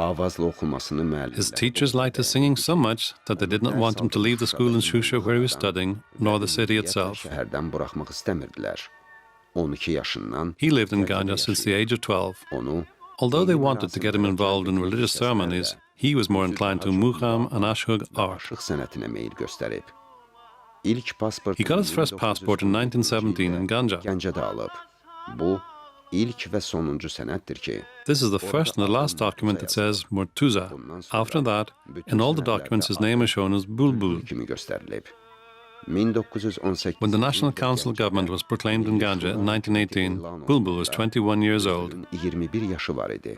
avazla oxumasını müəllimlər. His teachers liked his singing so much that they did not want him to leave the school in Shusha where he was studying, nor the city itself. Şəhərdən buraxmaq istəmirdilər. 12 yaşından He lived in Ganja since the age of 12. onu Although they wanted to get him involved in religious ceremonies, he was more inclined to mugham and ashug art. aşıq sənətinə meyil göstərib. İlk pasport He got his first passport in 1917 in Ganja. Gəncədə alıb. Bu ilk və sonuncu sənəddir ki, This is the first and the last document that says Murtuza. After that, in all the documents his name is shown as Bulbul. kimi göstərilib. 1918 When the National Council government was proclaimed in Ganja in 1918, Bulbul was 21 years old. 21 yaşı var idi.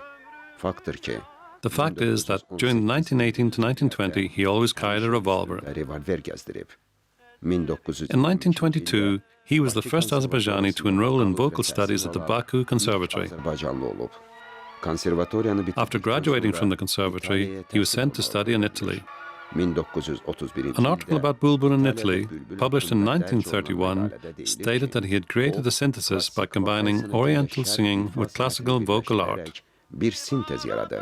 Faktdır ki, The fact is that during 1918 to 1920, he always carried a revolver. revolver gəzdirib. 1900 In 1922, he was the first Azerbaijani to enroll in vocal studies at the Baku Conservatory. Azərbaycanlı olub. Konservatoriyanı bitirib. After graduating from the conservatory, he was sent to study in Italy. 1931 An article about Bulbul in Italy, published in 1931, stated that he had created a synthesis by combining Oriental singing with classical vocal art. bir sintez yaradıb.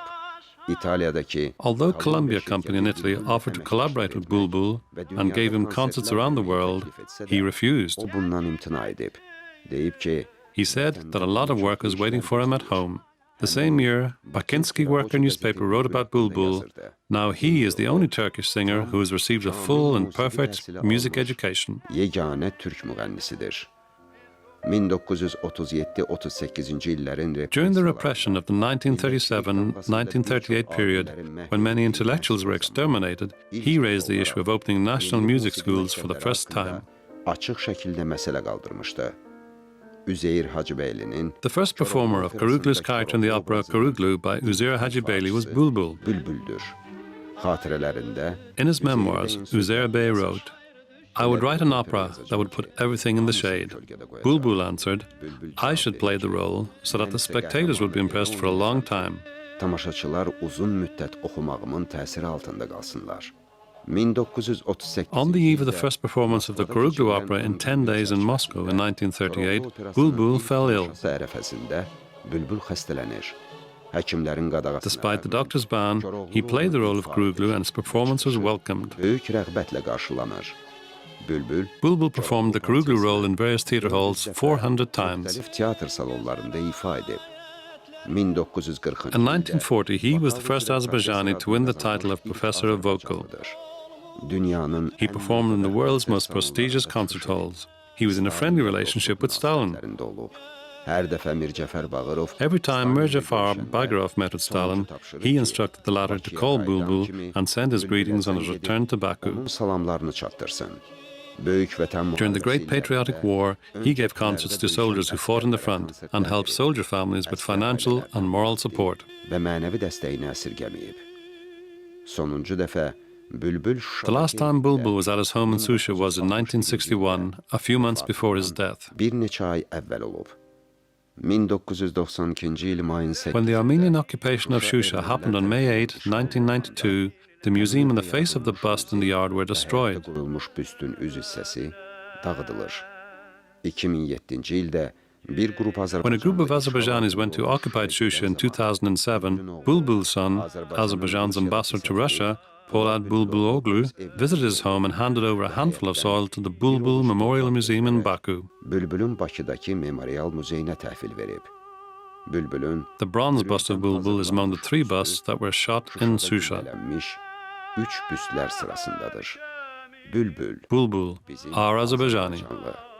İtaliyadakı Although Columbia Company in Italy offered to collaborate with Bulbul and gave him concerts around the world, he refused. o bundan imtina edib. Deyib ki, He said that a lot of work was waiting for him at home. The same year, Bakinski Worker newspaper wrote about Bulbul. Now he is the only Turkish singer who has received a full and perfect music education. yeganə türk müğənnisidir. 1937-38-ci illərin During the repression of the 1937-1938 period, when many intellectuals were exterminated, he raised the issue of opening national music schools for the first time. açıq şəkildə məsələ qaldırmışdı. Üzeyir Hacıbəylinin The first performer of Karuglu's character in the opera Karuglu by Üzeyir Hacıbeyli was Bulbul. Bülbüldür. Xatirələrində In his memoirs, Üzeyir Bey wrote, "I would write an opera that would put everything in the shade." Bulbul answered, "I should play the role so that the spectators would be impressed for a long time." tamaşaçılar uzun müddət oxumağımın təsiri altında qalsınlar. 1938 On the eve of the first performance of the Karuglu opera in 10 days in Moscow in 1938, Bulbul fell ill. ərəfəsində Bülbül xəstələnir. Həkimlərin qadağası Despite the doctor's ban, he played the role of Karuglu and his performance was welcomed. böyük rəğbətlə qarşılanır. Bülbül Bulbul performed the Karuglu role in various theatre halls 400 times. müxtəlif teatr salonlarında ifa edib. 1940 In 1940, he was the first Azerbaijani to win the title of Professor of Vocal. Dünyanın He performed in the world's most prestigious concert halls. He was in a friendly relationship with Stalin. ərində olub. Hər dəfə Mir Cəfər Bağırov Every time Mir Jafarov Bagirov met with Stalin, he instructed the latter to call Bulbul and send his greetings on his return to Baku. onun salamlarını çatdırsın. Böyük Vətən During the Great Patriotic War, he gave concerts to soldiers who fought in the front and helped soldier families with financial and moral support. və mənəvi dəstəyini əsirgəməyib. Sonuncu dəfə Bülbül The last time Bulbul was at his home in Susha was in 1961, a few months before his death. bir neçə ay əvvəl olub. 1992-ci il mayın 8 When the Armenian occupation of Shusha happened on May 8, 1992, the museum and the face of the bust in the yard were destroyed. qurulmuş büstün üz hissəsi dağıdılır. 2007-ci ildə bir qrup When a group of Azerbaijanis went to occupied Shusha in 2007, Bulbul's son, Azerbaijan's ambassador to Russia, Polat Bulbuloglu, visited his home and handed over a handful of soil to the Bulbul Memorial Museum in Baku. Bülbülün Bakıdakı Memorial Muzeyinə təhvil verib. Bülbülün The bronze bust of Bulbul is among the 3 busts that were shot in Susha. düzələnmiş 3 büstlər sırasındadır. Bülbül Bulbul, our Azerbaijani. canlı.